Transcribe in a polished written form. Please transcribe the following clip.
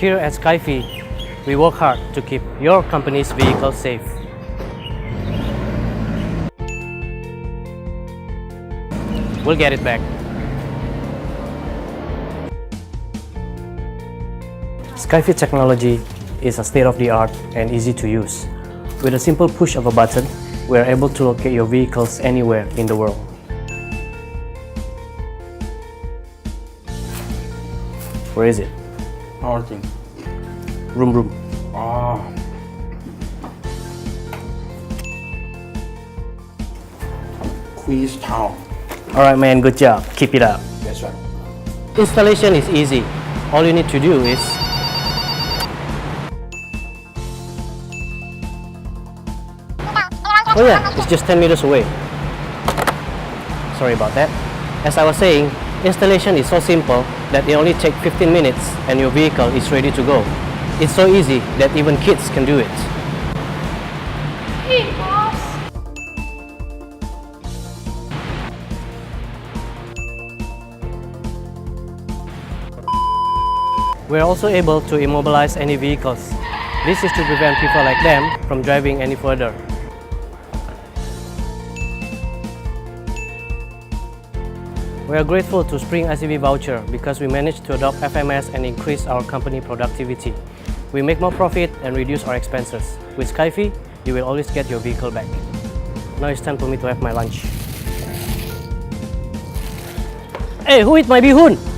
Here at Skyfy, we work hard to keep your company's vehicles safe. We'll get it back. Skyfy Technology is a state-of-the-art and easy to use. With a simple push of a button, we are able to locate your vehicles anywhere in the world. Where is it? Our thing. Room. Ah. Quiz Town. Alright man, good job. Keep it up. That's right. Installation is easy. All you need to do is oh yeah, it's just 10 meters away. Sorry about that. As I was saying, installation is so simple that it only takes 15 minutes and your vehicle is ready to go. It's so easy that even kids can do it. Hey, boss! We're also able to immobilize any vehicles. This is to prevent people like them from driving any further. We are grateful to Spring ICV Voucher because we managed to adopt FMS and increase our company productivity. We make more profit and reduce our expenses. With Skyfy, you will always get your vehicle back. Now it's time for me to have my lunch. Hey, who ate my bihun?